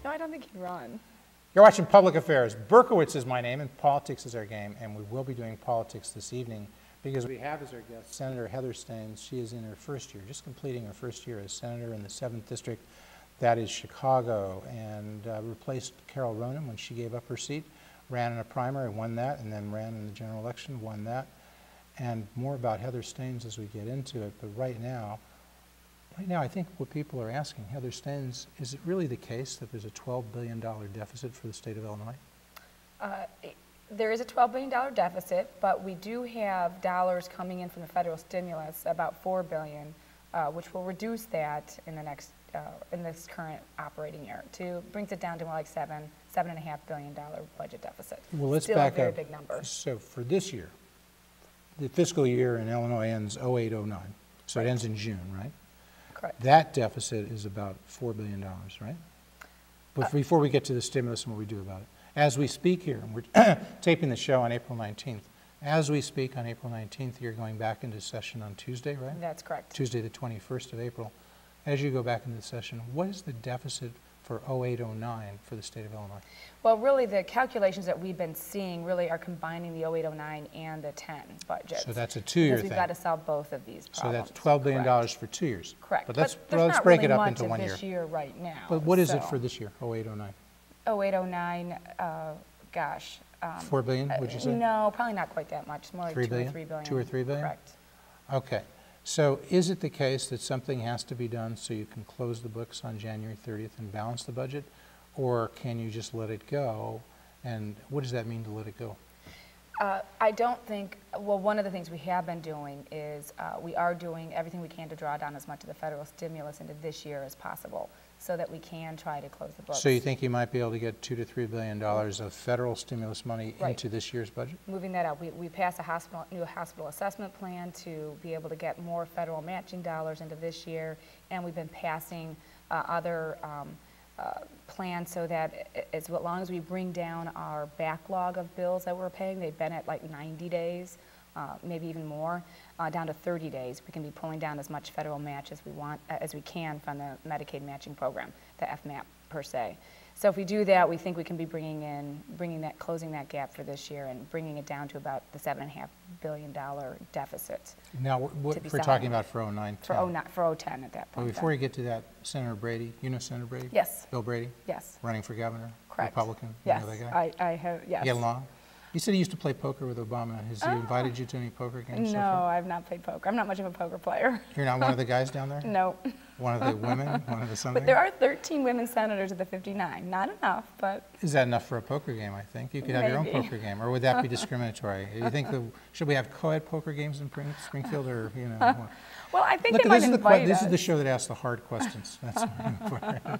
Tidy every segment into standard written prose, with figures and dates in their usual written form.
No, I don't think he'd run. You're watching Public Affairs. Berkowitz is my name, and politics is our game, and we will be doing politics this evening because we have as our guest Senator Heather Steans. She is in her first year, just completing her first year as senator in the 7th District. That is Chicago, and replaced Carol Ronan when she gave up her seat, ran in a primary, won that, and then ran in the general election, won that. And more about Heather Steans as we get into it, but right now, I think what people are asking, Heather Steans, is it really the case that there's a $12 billion deficit for the state of Illinois? There is a $12 billion deficit, but we do have dollars coming in from the federal stimulus, about $4 billion, which will reduce that in the next, in this current operating year. Brings it down to more like $7.5 billion budget deficit. Well, let's Still back a very up. Big number. So for this year, the fiscal year in Illinois ends 08-09, so it ends in June, right? Correct. That deficit is about $4 billion, right? But before we get to the stimulus and what we do about it, as we speak here, and we're taping the show on April 19th, as we speak on April 19th, you're going back into session on Tuesday, right? That's correct. Tuesday the 21st of April. As you go back into the session, what is the deficit for 08-09 for the state of Illinois? Well, really, the calculations that we've been seeing really are combining the 08-09 and the 10 budget. So that's a two-year thing. Because we've got to solve both of these problems. So that's $12 billion Correct. For 2 years. Correct. But let's not break really it up much into of 1 year. This year right now. But what is it for this year, 08-09? 08-09, gosh. 4 billion, would you say? No, probably not quite that much. It's more like 3 2 billion? or 3 billion. 2 or 3 billion? Correct. Okay. So is it the case that something has to be done so you can close the books on January 30th and balance the budget? Or can you just let it go? And what does that mean to let it go? I don't think, well, one of the things we have been doing is we are doing everything we can to draw down as much of the federal stimulus into this year as possible so that we can try to close the books. So you think you might be able to get $2 to $3 billion of federal stimulus money into this year's budget? Moving that up. We passed a new hospital assessment plan to be able to get more federal matching dollars into this year, and we've been passing other plan so that as long as we bring down our backlog of bills that we're paying, they've been at like 90 days, maybe even more, down to 30 days. We can be pulling down as much federal match as we want, as we can from the Medicaid matching program, the FMAP per se. So if we do that, we think we can be closing that gap for this year and bringing it down to about the $7.5 billion deficit. Now, we're talking about for 09-10. For 010 at that point. Well, before you get to that, Senator Brady, you know Senator Brady? Yes. Bill Brady? Yes. Running for governor? Correct. Republican? Yes. You know that guy? I have, yes. You get along? You said he used to play poker with Obama. Has he invited you to any poker games? No, I've not played poker. I'm not much of a poker player. You're not one of the guys down there? No. One of the women? One of the something? But there are 13 women senators of the 59. Not enough, but... Is that enough for a poker game, I think? You could have your own poker game. Or would that be discriminatory? You think should we have co-ed poker games in Springfield or, you know? What? Well, I think Look, they might invite us. This is the show that asks the hard questions. That's important.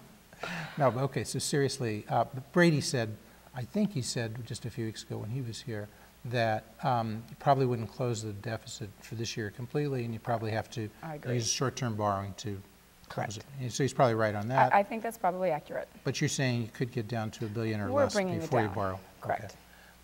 No, but okay, so seriously, Brady said, I think he said just a few weeks ago when he was here, that you probably wouldn't close the deficit for this year completely, and you probably have to use short-term borrowing to close it. So he's probably right on that. I think that's probably accurate. But you're saying you could get down to $1 billion or less before you borrow. Correct. Okay.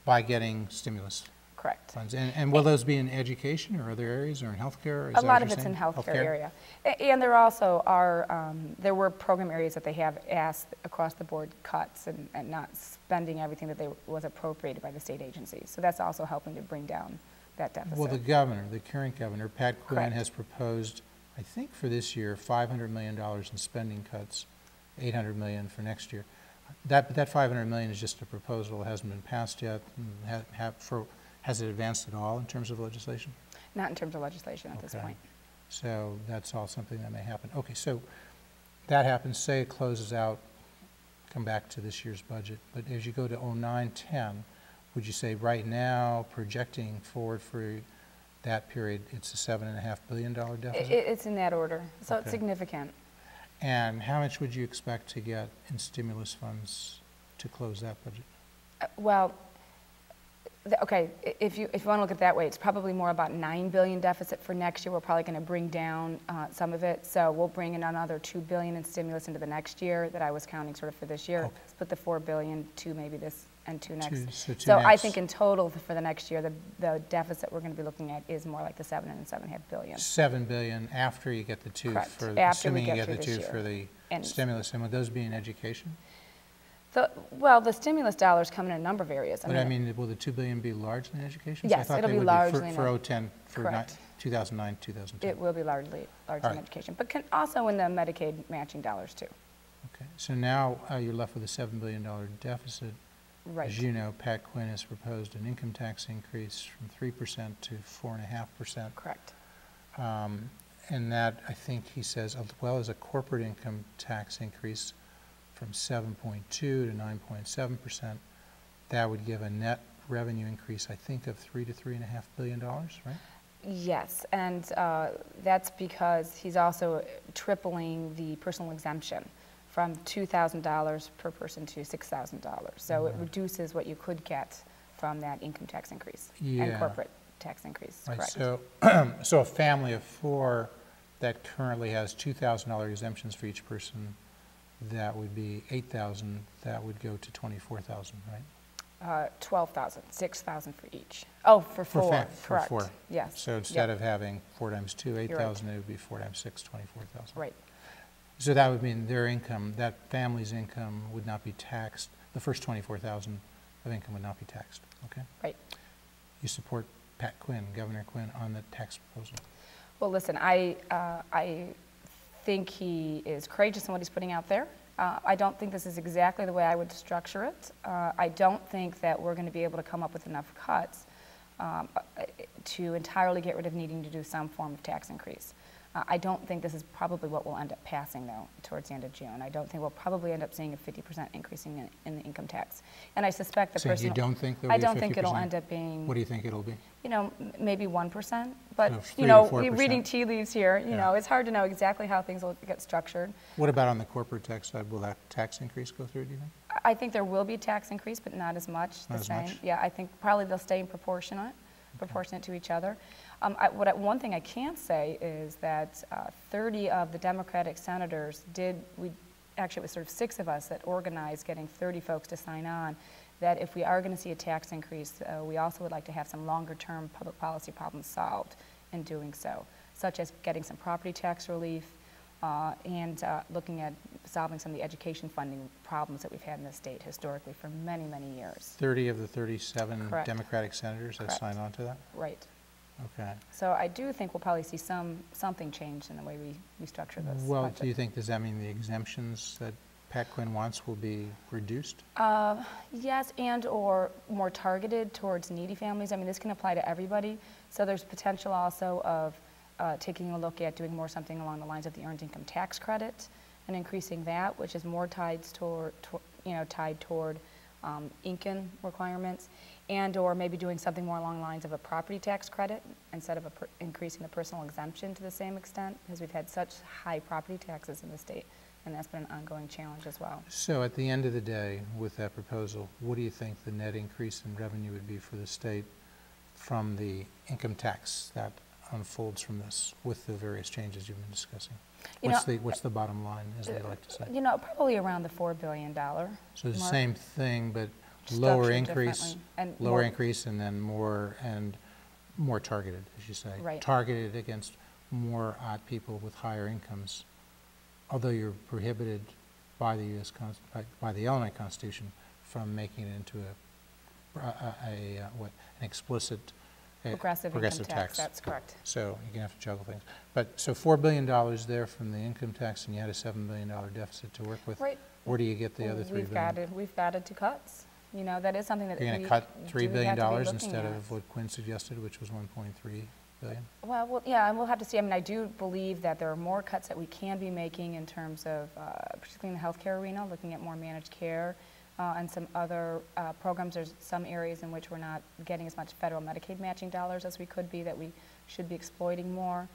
By getting stimulus. Correct. Funds. And will those be in education or other areas or in healthcare? A lot of it's in healthcare area. And there also are, there were program areas that they have asked across the board cuts and not spending everything that was appropriated by the state agencies. So that's also helping to bring down that deficit. Well, the current governor, Pat Quinn, has proposed, I think for this year, $500 million in spending cuts, $800 million for next year. That $500 million is just a proposal. It hasn't been passed yet. Has it advanced at all in terms of legislation? Not in terms of legislation at this point. So that's all something that may happen. Okay, so that happens, say it closes out, come back to this year's budget. But as you go to 09-10, would you say right now, projecting forward for that period, it's a $7.5 billion deficit? It's in that order, so it's significant. And how much would you expect to get in stimulus funds to close that budget? Well, okay, if you want to look at it that way, it's probably more about $9 billion deficit for next year. We're probably going to bring down some of it. So we'll bring in another $2 billion in stimulus into the next year that I was counting sort of for this year. Okay. Split the $4 billion, two maybe this and two next. So I think in total for the next year, the deficit we're going to be looking at is more like the $7 and $7.5 billion. $7 billion after you get the two, Correct. assuming you get the two year. for the And stimulus. And would those be in education? Well, the stimulus dollars come in a number of areas. But I mean, will the $2 billion be largely in education? Yes, it'll be largely for 2010, for correct. 2009, 2010. It will be largely right. in education, but also in the Medicaid matching dollars too. Okay, so now you're left with a $7 billion deficit. Right. As you know, Pat Quinn has proposed an income tax increase from 3% to 4.5%. Correct. And that, I think he says, as well as a corporate income tax increase from 7.2 to 9.7%, that would give a net revenue increase, I think, of $3 to $3.5 billion, right? Yes, and that's because he's also tripling the personal exemption from $2,000 per person to $6,000. So it reduces what you could get from that income tax increase and corporate tax increase. Right. Correct. So, so a family of 4 that currently has $2,000 exemptions for each person, that would be $8,000. That would go to $24,000, right? 12,000, 6,000 for each. Oh, for 4. Correct. For 4. Yes. So instead of having 4 times 2, 8,000, it would be 4 times 6, 24,000. Right. So that would mean their income, that family's income, would not be taxed. The first 24,000 of income would not be taxed. Okay. Right. You support Pat Quinn, Governor Quinn, on the tax proposal? Well, listen, I think he is courageous in what he's putting out there. I don't think this is exactly the way I would structure it. I don't think that we're going to be able to come up with enough cuts to entirely get rid of needing to do some form of tax increase. I don't think this is probably what we'll end up passing, though, towards the end of June. I don't think we'll probably end up seeing a 50% increase in the income tax. And I suspect the So you don't think there'll be a 50%? I don't think it'll end up being... What do you think it'll be? You know, maybe 1%. But, So 3 you know, to 4%. reading tea leaves here, you know, it's hard to know exactly how things will get structured. What about on the corporate tax side? Will that tax increase go through, do you think? I think there will be a tax increase, but not as much. Not as much? Yeah, I think probably they'll stay proportionate to each other. One thing I can say is that 30 of the Democratic senators actually it was sort of 6 of us that organized getting 30 folks to sign on, that if we are going to see a tax increase, we also would like to have some longer-term public policy problems solved in doing so, such as getting some property tax relief and looking at solving some of the education funding problems that we've had in the state historically for many, many years. 30 of the 37 Correct. Democratic senators have Correct. signed on to that? Right. Okay. So I do think we'll probably see something change in the way we structure this. Well, budget. do you think, does that mean the exemptions that Pat Quinn wants will be reduced? Yes, and or more targeted towards needy families. I mean, this can apply to everybody. So there's potential also of taking a look at doing something along the lines of the earned income tax credit and increasing that, which is more tied toward income requirements, and or maybe doing something more along the lines of a property tax credit instead of increasing the personal exemption to the same extent, because we've had such high property taxes in the state, and that's been an ongoing challenge as well. So at the end of the day, with that proposal, what do you think the net increase in revenue would be for the state from the income tax that unfolds from this with the various changes you've been discussing? What's the bottom line, as they like to say? You know, probably around the $4 billion So the mark. same thing, but lower Structured increase, differently, and lower more- increase, and then more targeted, as you say. Right. Targeted against more people with higher incomes, although you're prohibited by the by the Illinois Constitution from making it into an explicit progressive income tax. That's correct. So you can have to juggle things. But so $4 billion there from the income tax, and you had a $7 billion deficit to work with. Right. Where do you get the other $3 billion? We've guided to cuts. You know, that is something that You're going we to cut $3 do billion have to be looking instead at. of what Quinn suggested, which was $1.3 billion? Well, yeah, and we'll have to see. I mean, I do believe that there are more cuts that we can be making in terms of, particularly in the healthcare arena, looking at more managed care and some other programs. There's some areas in which we're not getting as much federal Medicaid matching dollars as we could be, that we should be exploiting more,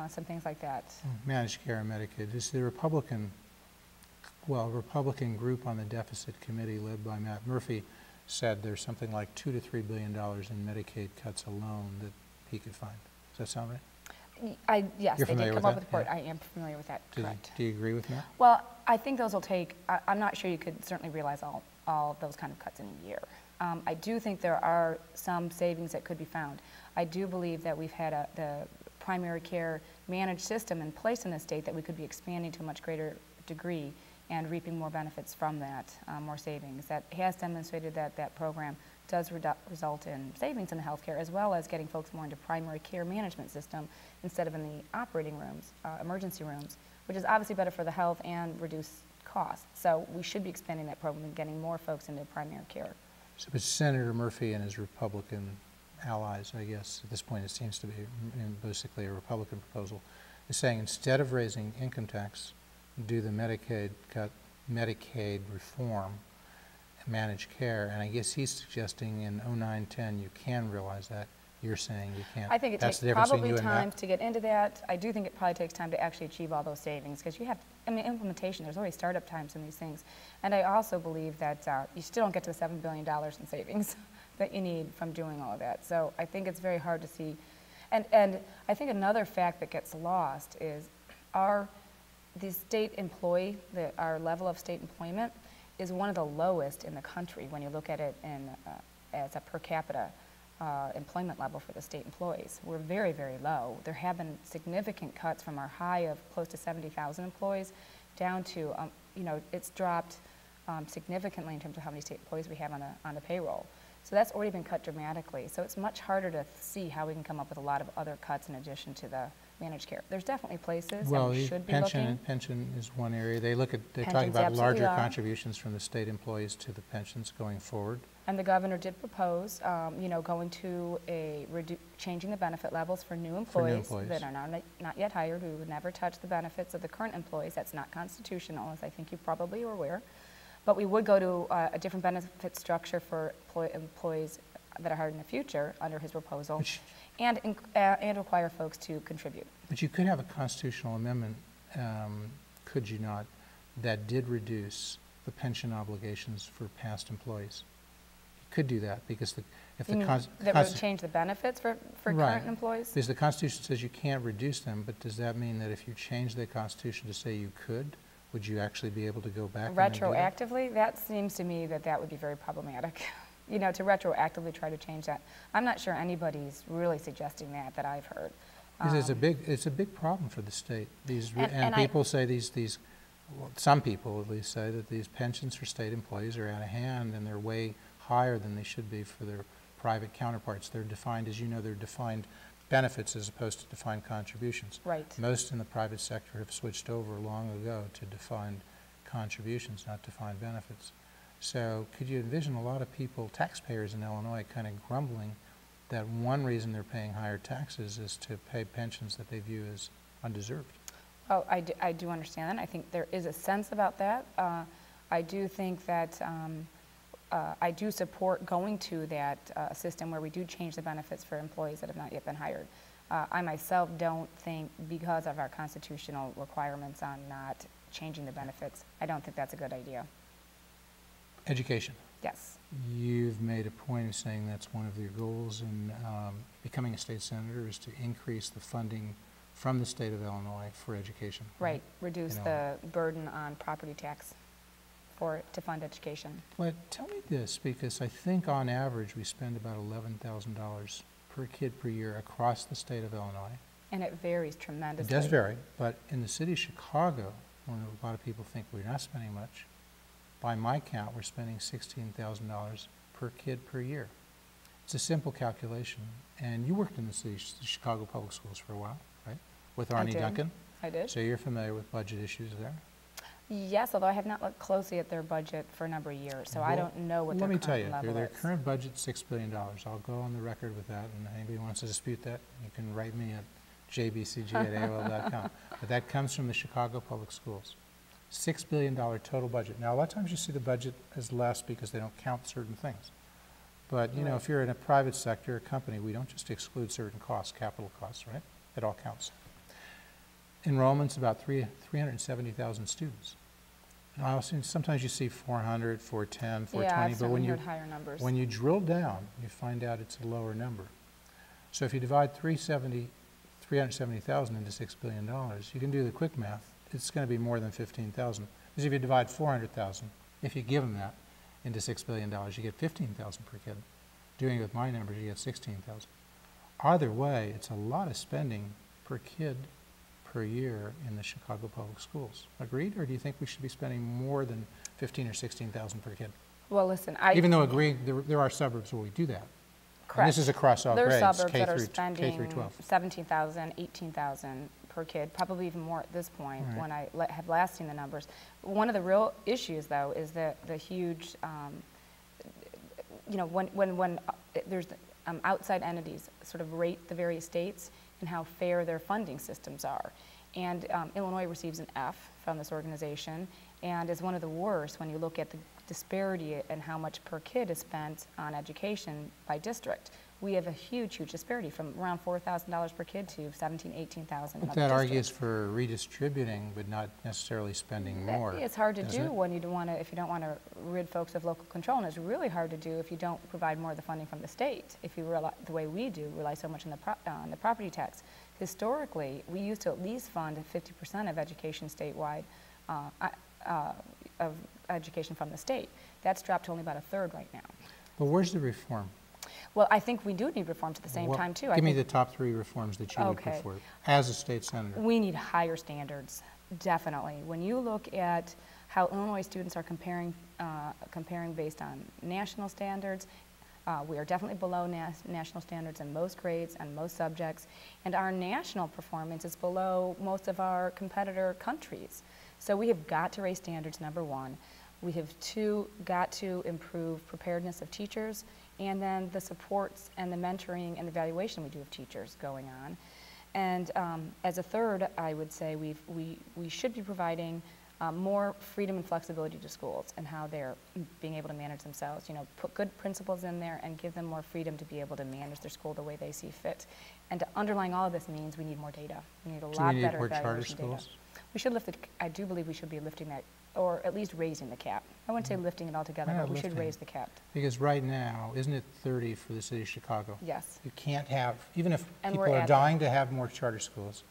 some things like that. Managed care and Medicaid. Is the Republican group on the deficit committee led by Matt Murphy said there's something like $2 to $3 billion in Medicaid cuts alone that he could find. Does that sound right? Yes, You're they familiar did with come up that? with a report. Yeah. I am familiar with that, correct. Do you agree with me? Well, I think those will take, I'm not sure you could certainly realize all of those kind of cuts in a year. I do think there are some savings that could be found. I do believe that we've had the primary care managed system in place in the state that we could be expanding to a much greater degree and reaping more benefits from that, more savings. That has demonstrated that that program does result in savings in the healthcare, as well as getting folks more into primary care management system instead of in the operating rooms, emergency rooms, which is obviously better for the health and reduce costs. So we should be expanding that program and getting more folks into primary care. So, but Senator Murphy and his Republican allies, I guess, at this point it seems to be basically a Republican proposal, is saying instead of raising income tax, do the Medicaid cut, Medicaid reform, managed care, and I guess he's suggesting in 09-10 you can realize that. You're saying you can't. I think it That's takes the probably you and time that? to get into that. I do think it probably takes time to actually achieve all those savings, because you have, I mean, implementation, there's always startup times in these things. And I also believe that you still don't get to the $7 billion in savings that you need from doing all of that. So I think it's very hard to see. And I think another fact that gets lost is the state employee, our level of state employment is one of the lowest in the country when you look at it as a per capita employment level for the state employees. We're very, very low. There have been significant cuts from our high of close to 70,000 employees down to, you know, it's dropped significantly in terms of how many state employees we have on the payroll. So that's already been cut dramatically. So it's much harder to see how we can come up with a lot of other cuts in addition to the managed care. There's definitely places, and we should be looking. Pension is one area. They're talking Pensions about larger absolutely are. contributions from the state employees to the pensions going forward. And the governor did propose, you know, going to changing the benefit levels for new employees, that are not yet hired, who would never touch the benefits of the current employees. That's not constitutional, as I think you probably are aware. But we would go to a different benefit structure for employees that are hired in the future under his proposal, and require folks to contribute. But you could have a constitutional amendment, could you not, that did reduce the pension obligations for past employees. You could do that because if the that would change the benefits for current employees? Because the Constitution says you can't reduce them, but does that mean that if you change the Constitution to say you could, would you actually be able to go back retroactively? That seems to me that would be very problematic. You know, to retroactively try to change that. I'm not sure anybody's really suggesting that I've heard. Because it's a big problem for the state. And people say well, some people at least say that these pensions for state employees are out of hand and they're way higher than they should be for their private counterparts. They're defined, as you know, they're defined benefits as opposed to defined contributions. Right. Most in the private sector have switched over long ago to defined contributions, not defined benefits. So could you envision a lot of people, taxpayers in Illinois, kind of grumbling that one reason they're paying higher taxes is to pay pensions that they view as undeserved? Oh, I do understand that. I think there is a sense about that. I do think that I do support going to that system where we do change the benefits for employees that have not yet been hired. I myself don't think, because of our constitutional requirements on not changing the benefits, I don't think that's a good idea. Education. Yes. You've made a point of saying that's one of your goals in becoming a state senator, is to increase the funding from the state of Illinois for education. Right. Reduce the burden on property tax to fund education. But tell me this, because I think on average we spend about $11,000 per kid per year across the state of Illinois. And it varies tremendously. It does vary, but in the city of Chicago, when a lot of people think we're not spending much, by my count, we're spending $16,000 per kid per year. It's a simple calculation. And you worked in the city, the Chicago Public Schools for a while, right? With Arnie Duncan? I did. So you're familiar with budget issues there? Yes, although I have not looked closely at their budget for a number of years, so I don't know what their current level is. Let me tell you, their current budget's $6 billion. I'll go on the record with that, and anybody wants to dispute that, you can write me at jbcg@aol.com. But that comes from the Chicago Public Schools. $6 billion total budget. Now, a lot of times you see the budget as less because they don't count certain things. But, you know, if you're in a private sector, a company, we don't just exclude certain costs, capital costs, right? It all counts. Enrollment's about 370,000 students. Now, sometimes you see 400, 410, 420, but when you drill down, you find out it's a lower number. So if you divide 370,000 into $6 billion, you can do the quick math. It's going to be more than 15,000. Because if you divide 400,000, if you give them that, into $6 billion, you get 15,000 per kid. Doing it with my numbers, you get 16,000. Either way, it's a lot of spending per kid per year in the Chicago Public Schools. Agreed? Or do you think we should be spending more than 15 or 16,000 per kid? Well, listen, Even though agreed, there are suburbs where we do that. correct. And this is across all There are grades, suburbs K that are through spending 12. 17,000, 18,000 per kid, probably even more at this point Right. when I have last seen the numbers. One of the real issues, though, is the huge, you know, when there's outside entities sort of rate the various states and how fair their funding systems are. And Illinois receives an F from this organization and is one of the worst when you look at the disparity and how much per kid is spent on education by district. We have a huge, huge disparity from around $4,000 per kid to $17,000, $18,000 in But other that districts. argues for redistributing, but not necessarily spending more. It's hard to doesn't do it? when you don't want to, if you don't want to rid folks of local control, and it's really hard to do if you don't provide more of the funding from the state. If you rely, the way we do, rely so much on the property tax. Historically, we used to at least fund 50% of education statewide, of education from the state. That's dropped to only about a third right now. But where's the reform? Well, I think we do need reforms at the same time, too. Give me the top 3 reforms that you would put Okay. forward as a state senator. We need higher standards, definitely. When you look at how Illinois students are comparing based on national standards, we are definitely below national standards in most grades and most subjects, and our national performance is below most of our competitor countries. So we have got to raise standards, number one. We have got to improve preparedness of teachers, and then the supports and the mentoring and evaluation we do of teachers going on. And as a third, I would say we should be providing more freedom and flexibility to schools and how they're being able to manage themselves. You know, put good principles in there and give them more freedom to be able to manage their school the way they see fit. And underlying all of this means we need more data. We need a lot better more charter evaluation data. schools? We should lift it. I do believe we should be lifting that, or at least raising the cap. I wouldn't say lifting it altogether, Why not but we should lifting? raise the cap. Because right now, isn't it 30 for the city of Chicago? Yes. You can't have, even if And people we're are at dying to have more charter schools,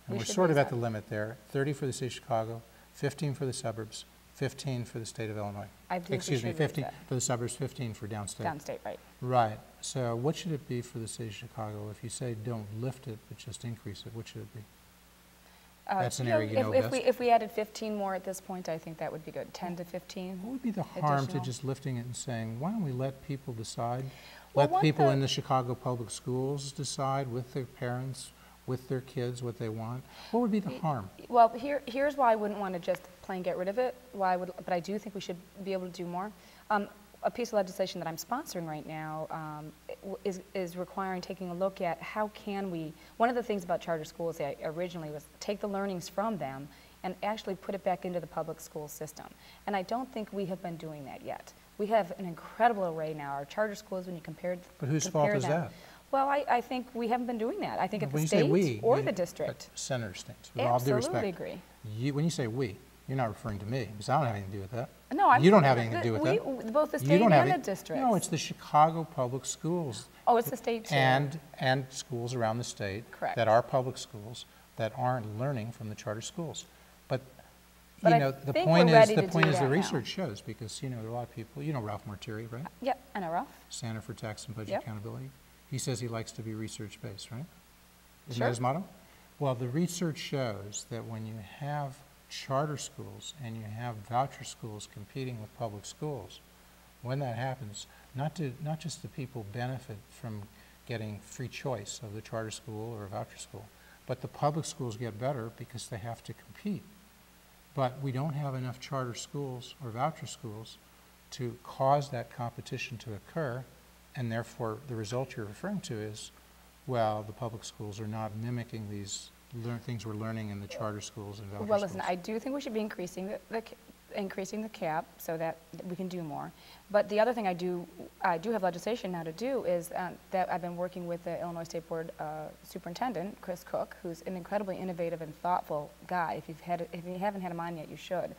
and We we're should sort of raise at the that. limit there, 30 for the city of Chicago, 15 for the suburbs, 15 for the state of Illinois. I think we Excuse me, should raise 15 that. for the suburbs, 15 for downstate. Downstate, right. Right. So what should it be for the city of Chicago? If you say don't lift it, but just increase it, what should it be? That's an area you know best. If we added 15 more at this point, I think that would be good. 10 to 15. What would be the harm to additional. just lifting it and saying, why don't we let people decide? Well, Let what people the- in the Chicago Public Schools decide with their parents, with their kids, what they want? What would be the harm? Well, here's why I wouldn't want to just plain get rid of it. But I do think we should be able to do more. A piece of legislation that I'm sponsoring right now is requiring taking a look at how can we. One of the things about charter schools originally was take the learnings from them and actually put it back into the public school system. And I don't think we have been doing that yet. We have an incredible array now. Our charter schools, when you compare But whose fault is that? Well, I think we haven't been doing that. I think at When the you say state we, or you- the district. Senator Steans, with all due respect. Absolutely agree. When you say we, you're not referring to me, because I don't have anything to do with that. No, I'm. You don't have anything to do with that. Both the You state don't and have the any- districts. No, it's the Chicago Public Schools. Oh, it's the state too. And schools around the state. Correct. That are public schools that aren't learning from the charter schools. But, But you I know, the think point we're is, ready the to point do is the that now. research shows, because, you know, there are a lot of people, you know Ralph Mortieri, right? Yep, I know, Ralph. Center for Tax and Budget Yep. Accountability. He says he likes to be research-based, right? Isn't Sure. that his motto? Well, the research shows that when you have charter schools and you have voucher schools competing with public schools, when that happens, not just the people benefit from getting free choice of the charter school or a voucher school, but the public schools get better because they have to compete. But we don't have enough charter schools or voucher schools to cause that competition to occur, and therefore the result you're referring to is, well, the public schools are not mimicking these things we're learning in the charter schools and voucher Well, schools. listen, I do think we should be increasing the cap so that we can do more. But the other thing I do have legislation now to do is that I've been working with the Illinois State Board Superintendent, Chris Cook, who's an incredibly innovative and thoughtful guy. If you haven't had him on yet, you should.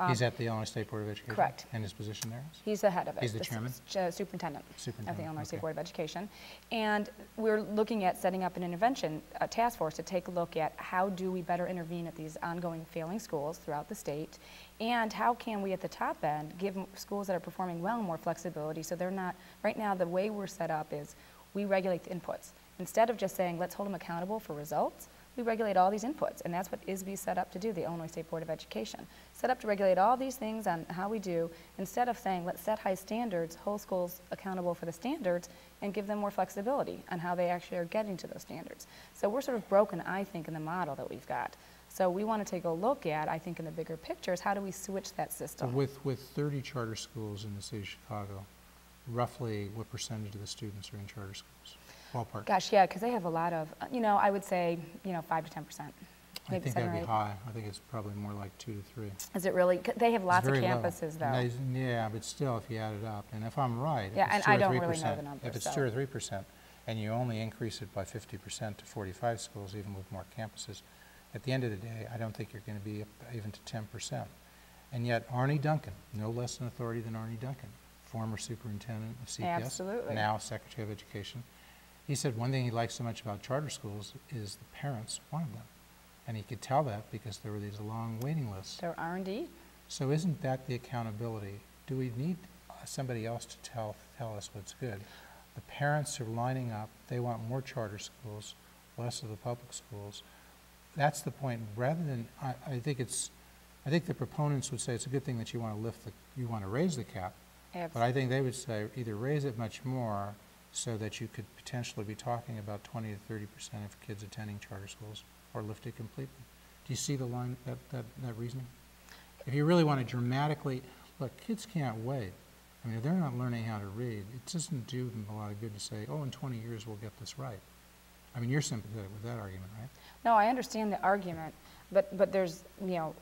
He's at the Illinois State Board of Education? Correct. And his position there is? He's the head of it. He's the chairman? Superintendent of the Superintendent, Illinois State okay. Board of Education. And we're looking at setting up an intervention task force to take a look at how do we better intervene at these ongoing failing schools throughout the state, and how can we at the top end give schools that are performing well more flexibility so they're not, right now the way we're set up is we regulate the inputs. Instead of just saying let's hold them accountable for results, we regulate all these inputs, and that's what ISB set up to do, the Illinois State Board of Education. Set up to regulate all these things on how we do, instead of saying, let's set high standards, hold schools accountable for the standards, and give them more flexibility on how they actually are getting to those standards. So we're sort of broken, I think, in the model that we've got. So we want to take a look at, I think in the bigger picture, is how do we switch that system? So with 30 charter schools in the city of Chicago, roughly what percentage of the students are in charter schools? Ballpark. Gosh, yeah, because they have a lot of, I would say, 5 to 10%. I think that'd be high. I think it's probably more like 2 to 3. Is it really? They have lots of It's very campuses, low. though. Yeah, but still, if you add it up, and if I'm right, Yeah, if and it's 2 I or don't 3%, really know the numbers, if it's so. 2 or 3%, and you only increase it by 50% to 45 schools, even with more campuses, at the end of the day, I don't think you're going to be up even to 10%. And yet, Arnie Duncan, no less an authority than Arnie Duncan, former superintendent of CPS, Absolutely. now Secretary of Education, he said one thing he likes so much about charter schools is the parents wanted them. And he could tell that because there were these long waiting lists. There are indeed. So isn't that the accountability? Do we need somebody else to tell us what's good? The parents are lining up. They want more charter schools, less of the public schools. That's the point. Rather than, I think the proponents would say it's a good thing that you want to raise the cap. Absolutely. But I think they would say either raise it much more so that you could potentially be talking about 20 to 30% of kids attending charter schools, or lift it completely. Do you see the line, that reasoning? If you really want to dramatically, look, kids can't wait. I mean, if they're not learning how to read, it doesn't do them a lot of good to say, oh, in 20 years we'll get this right. I mean, you're sympathetic with that argument, right? No, I understand the argument, but there's,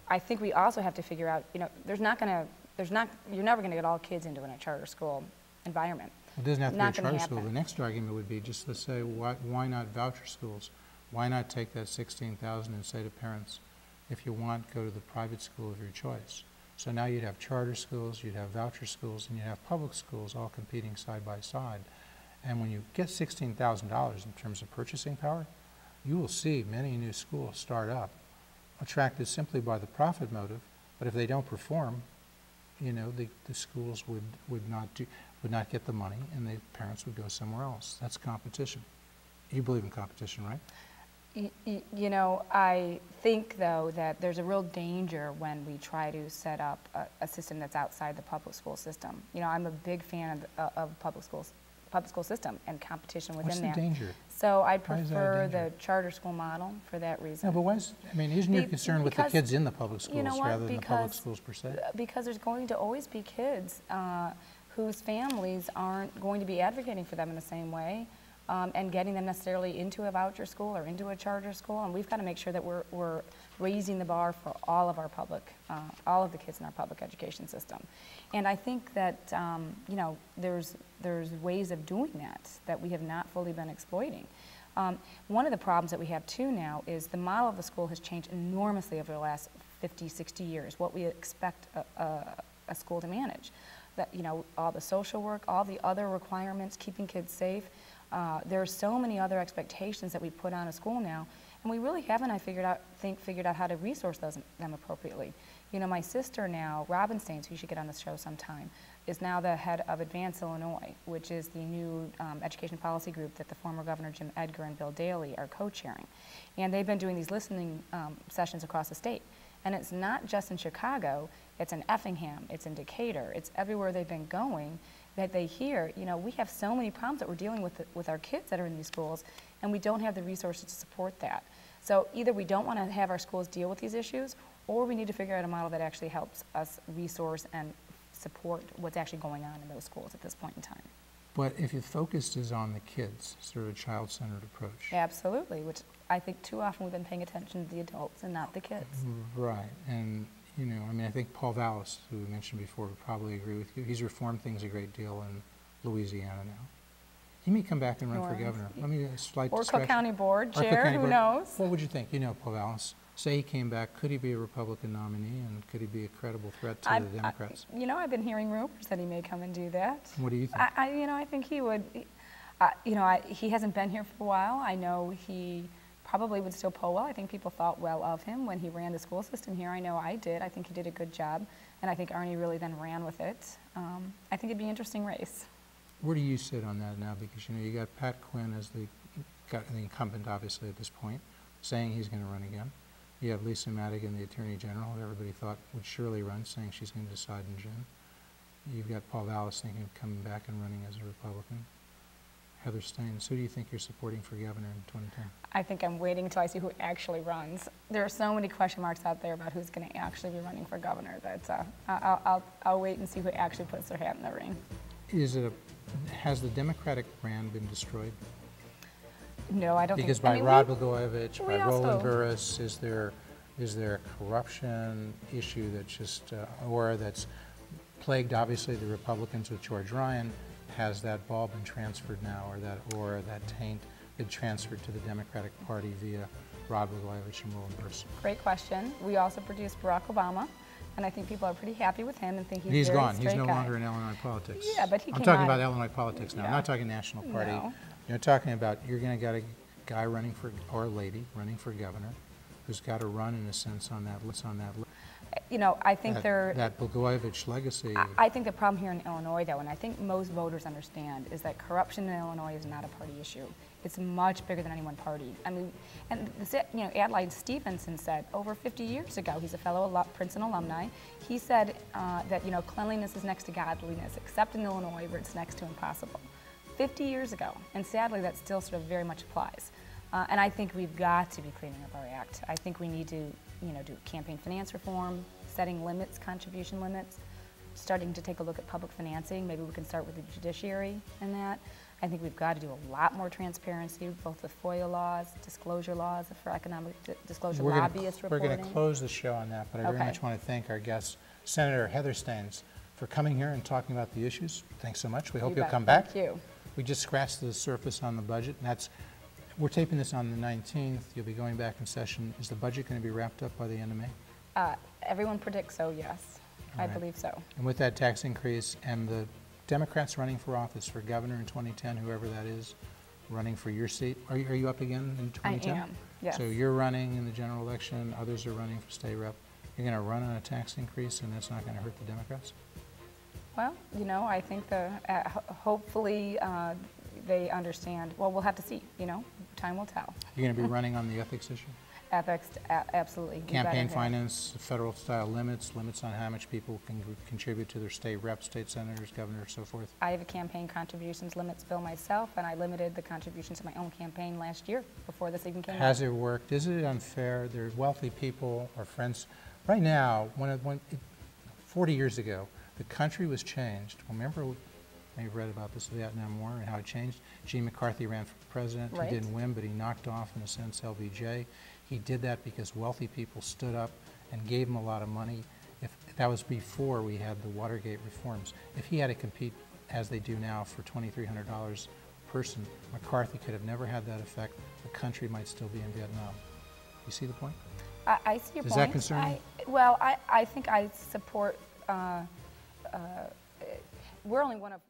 I think we also have to figure out, you're never going to get all kids into a charter school environment. It doesn't have to Not be a gonna charter school. happen. The next argument would be just to say, why not voucher schools? Why not take that 16,000 and say to parents, if you want, go to the private school of your choice? So now you'd have charter schools, you'd have voucher schools, and you'd have public schools all competing side by side. And when you get $16,000 in terms of purchasing power, you will see many new schools start up, attracted simply by the profit motive. But if they don't perform, the schools would not get the money, and the parents would go somewhere else. That's competition. You believe in competition, right? I think, though, that there's a real danger when we try to set up a system that's outside the public school system. I'm a big fan of public school system and competition within that. What's the danger? So I'd Why is that a prefer danger? the charter school model for that reason. No, but isn't your concern with the Because, kids in the public schools you know what? rather than the public schools per se? Because there's going to always be kids whose families aren't going to be advocating for them in the same way and getting them necessarily into a voucher school or into a charter school. And we've got to make sure that we're raising the bar for all of our all of the kids in our public education system. And I think that, there's ways of doing that we have not fully been exploiting. One of the problems that we have too now is the model of the school has changed enormously over the last 50, 60 years, what we expect a school to manage. That, all the social work, all the other requirements, keeping kids safe. There are so many other expectations that we put on a school now, and we really haven't, I figured out how to resource them appropriately. My sister now, Robin Steans, who you should get on the show sometime, is now the head of Advance Illinois, which is the new education policy group that the former Governor Jim Edgar and Bill Daley are co-chairing. And they've been doing these listening sessions across the state. And it's not just in Chicago, it's in Effingham, it's in Decatur, it's everywhere they've been going that they hear, we have so many problems that we're dealing with our kids that are in these schools, and we don't have the resources to support that. So either we don't want to have our schools deal with these issues, or we need to figure out a model that actually helps us resource and support what's actually going on in those schools at this point in time. But if your focus is on the kids, sort of a child-centered approach. Absolutely, which I think too often we've been paying attention to the adults and not the kids. Right, and I think Paul Vallis, who we mentioned before, would probably agree with you. He's reformed things a great deal in Louisiana now. He may come back and run for governor. Let me a slight Or discussion. Cook County Board Chair, who knows? What would you think? Paul Vallis. Say he came back, could he be a Republican nominee, and could he be a credible threat to the Democrats? I've been hearing rumors that he may come and do that. What do you think? I think he would. He hasn't been here for a while. I know he probably would still poll well. I think people thought well of him when he ran the school system here. I know I did. I think he did a good job, and I think Arnie really then ran with it. I think it'd be an interesting race. Where do you sit on that now? Because you got Pat Quinn as the incumbent, obviously, at this point. saying he's going to run again. You have Lisa Madigan, the Attorney General, who everybody thought would surely run, saying she's going to decide in June. You've got Paul Vallis thinking of coming back and running as a Republican. Heather Steans, who do you think you're supporting for governor in 2010? I think I'm waiting until I see who actually runs. There are so many question marks out there about who's going to actually be running for governor that I'll wait and see who actually puts their hat in the ring. Has the Democratic brand been destroyed? No, I don't because think. Because by Rod Blagojevich, by Roland Burris, is there a corruption issue that's just, or that's plagued obviously the Republicans with George Ryan? Has that ball been transferred now, or that taint been transferred to the Democratic Party via Rod Blagojevich and Roland Burris? Great question. We also produced Barack Obama, and I think people are pretty happy with him and think he's very gone. straight He's no guy. longer in Illinois politics. Yeah, but he I'm came talking out about Illinois politics now. Yeah. I'm not talking national party. No. You're talking about you're going to get a guy running for, or a lady running for governor, who's got to run in a sense on that list. You know, I think that Blagojevich legacy. I think the problem here in Illinois, though, and I think most voters understand, is that corruption in Illinois is not a party issue. It's much bigger than any one party. I mean, and Adlai Stevenson said over 50 years ago, he's a fellow Princeton alumni, he said that, cleanliness is next to godliness, except in Illinois where it's next to impossible. 50 years ago, and sadly that still sort of very much applies. And I think we've got to be cleaning up our act. I think we need to, do campaign finance reform, setting limits, contribution limits, starting to take a look at public financing. Maybe we can start with the judiciary in that. I think we've got to do a lot more transparency, both with FOIA laws, disclosure laws for economic disclosure, lobbyist reporting. We're going to close the show on that, but I very much want to thank our guest, Senator Heather Steans, for coming here and talking about the issues. Thanks so much. We hope you'll come back. Thank you. We just scratched the surface on the budget, and we're taping this on the 19th. You'll be going back in session. Is the budget going to be wrapped up by the end of May? Everyone predicts so, yes. I believe so. And with that tax increase and the Democrats running for office for governor in 2010, whoever that is, running for your seat, are you up again in 2010? I am, yes. So you're running in the general election, others are running for state rep. You're going to run on a tax increase, and that's not going to hurt the Democrats? Well, I think hopefully they understand. Well, we'll have to see, time will tell. You're going to be running on the ethics issue? Ethics, absolutely. Campaign finance, federal style limits on how much people can contribute to their state reps, state senators, governors, so forth. I have a campaign contributions limits bill myself, and I limited the contributions to my own campaign last year before this even came out. Has it worked? Is it unfair? There's wealthy people or friends. Right now, 40 years ago, the country was changed. Remember, you've read about this, the Vietnam War and how it changed. Gene McCarthy ran for president. Right. He didn't win, but he knocked off, in a sense, LBJ. He did that because wealthy people stood up and gave him a lot of money. That was before we had the Watergate reforms. If he had to compete, as they do now, for $2,300 a person, McCarthy could have never had that effect. The country might still be in Vietnam. You see the point? I see your point. Does that concern you? Well, I think I support. We're only one of